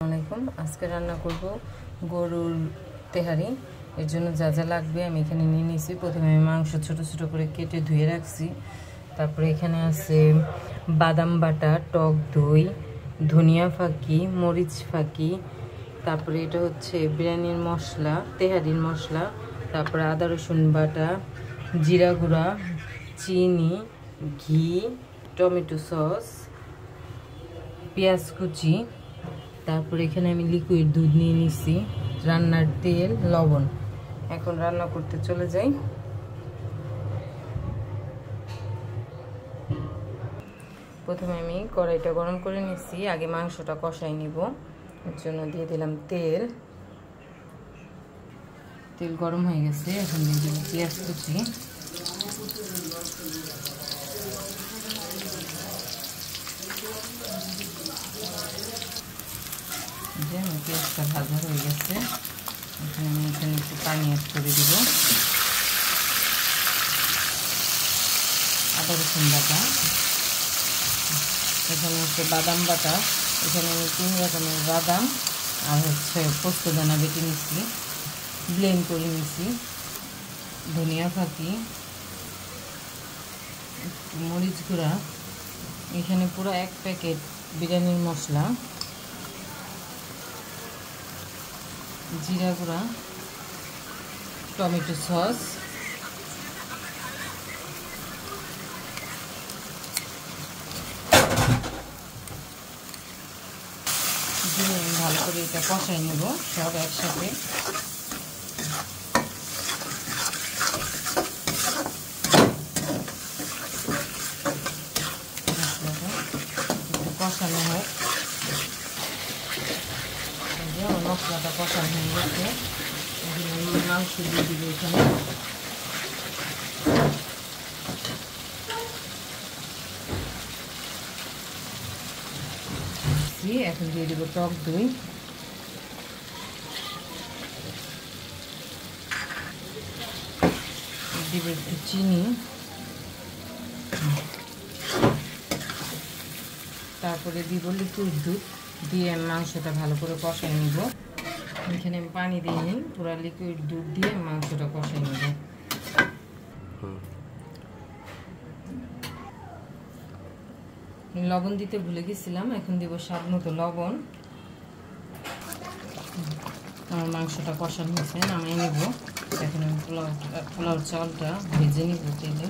আসসালামাইকুম। আজকে রান্না করব গরুর তেহারি। এর জন্য যা যা লাগবে আমি এখানে নিয়ে নিয়েছি। প্রথমে আমি মাংস ছোট ছোট করে কেটে ধুয়ে রাখছি। তারপরে এখানে আছে বাদাম বাটা, টক দই, ধনিয়া ফাঁকি, মরিচ ফাঁকি, তারপরে এটা হচ্ছে বিরিয়ানির মশলা, তেহারির মশলা, তারপরে আদা রসুন বাটা, জিরা গুঁড়া, চিনি, ঘি, টমেটো সস, পেঁয়াজ কুচি, তারপরে এখানে আমি লিকুইড দুধ নিয়ে নিছি, রান্নার তেল, লবণ। এখন রান্না করতে চলে যাই। প্রথমে আমি কড়াইটা গরম করে নিচ্ছি, আগে মাংসটা কষাই নিব। এর জন্য দিয়ে দিলাম তেল। তেল গরম হয়ে গেছে, এখন দিয়ে দিব পেঁয়াজ কুচি, পেঁয়াজটা ভাজা হয়ে গেছে। এখানে আমি একটু পানি অ্যাড করে দিব। আদা রসুন বাটা, এখানে হচ্ছে বাদাম বাটা, এখানে আমি 3 রকমের বাদাম আর হচ্ছে পোস্তদানা বেটে নিচ্ছি, ব্লেন্ড করে নিচ্ছি, ধনিয়া ফাঁকি, মরিচ গুঁড়া, এখানে পুরো 1 প্যাকেট বিরিয়ানির মশলা, জিরা গুঁড়া, টমেটো সস, দিয়ে ভালো করে এটা কষাই নেব সব একসাথে। একটু কষানো হোক। মশলাটা কষানো হয়ে গেছে, মাংস দিয়ে দিব এখানে। এখন দিয়ে দিব টক দই, দিব একটু চিনি, তারপরে দিব লিকুইড দুধ, দিয়ে মাংসটা ভালো করে কষাই নিব। এখানে আমি পানি দিইনি, পুরো লিকুইড দুধ দিয়ে মাংসটা কষাই নিব। লবণ দিতে ভুলে গেছিলাম, এখন দিব স্বাদ মতো লবণ। আমার মাংসটা কষানো হয়েছে, নামিয়ে নেব। এখন আমি পোলাও চালটা ভেজে নিব তেলে।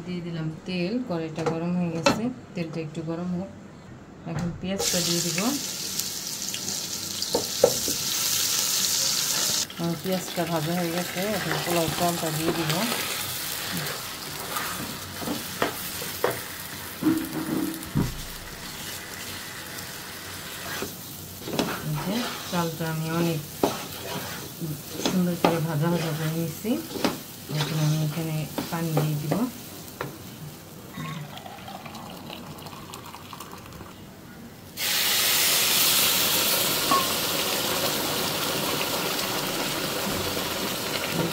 দিয়ে দিলাম তেল, কড়াইটা গরম হয়ে গেছে, তেলটা একটু গরম হোক। এখন পেঁয়াজটা দিয়ে দিব। পেঁয়াজটা ভাজা হয়ে গেছে, এখন পোলাও চালটা দিয়ে দিব। চালটা আমি অনেক সুন্দর করে ভাজা ভাজা করে নিচ্ছি। এখন আমি এখানে পানি দিয়ে দিব।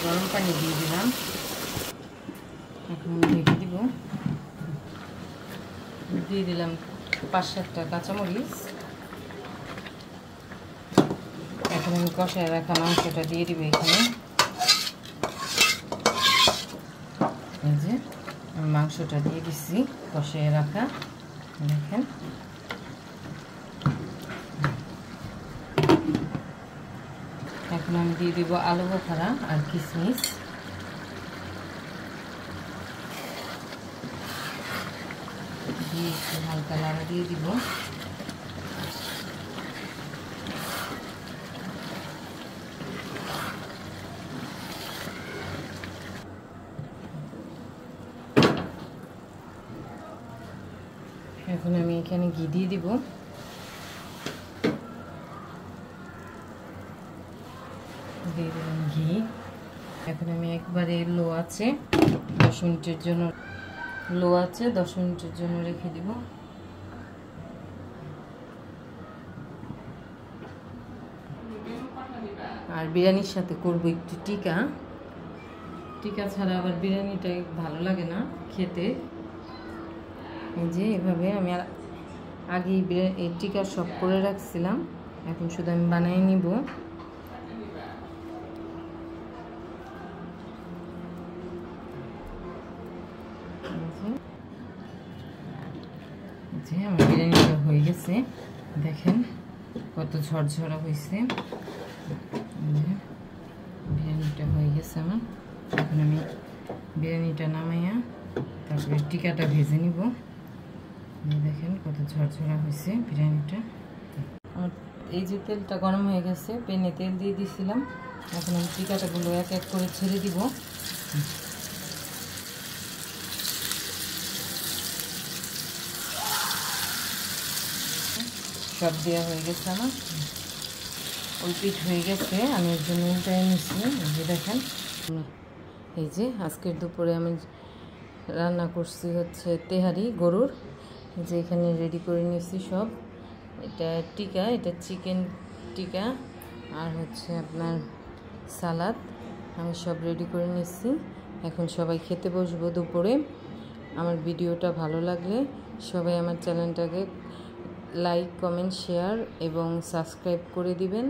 গরম পানি দিয়ে দিলাম, এখন ঢেকে দিব। দিয়ে দিলাম 5-7টা কাঁচামরিচ। এখন আমি কষায় রাখা মাংসটা দিয়ে দিব এখানে। এই যে মাংসটা দিয়ে দিচ্ছি কষায় রাখা, দেখেন। এখন আমি দিয়ে দিব আলু বোখারা আর কিশমিশ। দিয়ে একটু হালকা নাড়া দিয়ে দিব। এখন আমি এখানে ঘি দিয়ে দিব। দিয়ে দিলাম ঘি। এখন আমি একবারে লো আছে 10 মিনিটের জন্য রেখে দিব। আর বিরিয়ানির সাথে করব একটু টিকা। টিকা ছাড়া আবার বিরিয়ানিটা ভালো লাগে না খেতে। এই যে এভাবে আমি আগে এই টিকা সব করে রাখছিলাম, এখন শুধু আমি বানিয়ে নিব। যে আমার বিরিয়ানিটা হয়ে গেছে, দেখেন কত ঝরঝরা হয়েছে। বিরিয়ানিটা হয়ে গেছে আমার। এখন আমি বিরিয়ানিটা নামাইয়া তারপরে টিকাটা ভেজে নিব। দেখেন কত ঝরঝরা হয়েছে বিরিয়ানিটা। আমার এই যে তেলটা গরম হয়ে গেছে, প্যানে তেল দিয়ে দিয়েছিলাম। এখন আমি টিকাটাগুলো এক এক করে ছেড়ে দিব। সব দেওয়া হয়ে গেছে আমার, ওই পিঠ হয়ে গেছে। আমি এর জন্য উল্টাই নিচ্ছি। এই যে দেখেন, এই যে আজকের দুপুরে আমি রান্না করছি হচ্ছে তেহারি গরুর। যে এখানে রেডি করে নিয়েছি সব। এটা টিকা, এটা চিকেন টিকা, আর হচ্ছে আপনার সালাদ আমি সব রেডি করে নিয়েছি। এখন সবাই খেতে বসবো দুপুরে। আমার ভিডিওটা ভালো লাগলে সবাই আমার চ্যানেলটাকে লাইক, কমেন্ট, শেয়ার এবং সাবস্ক্রাইব করে দিবেন।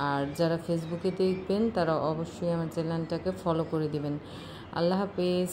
আর যারা ফেসবুকে দেখবেন তারা অবশ্যই আমার চ্যানেলটাকে ফলো করে দিবেন। আল্লাহ হাফেজ।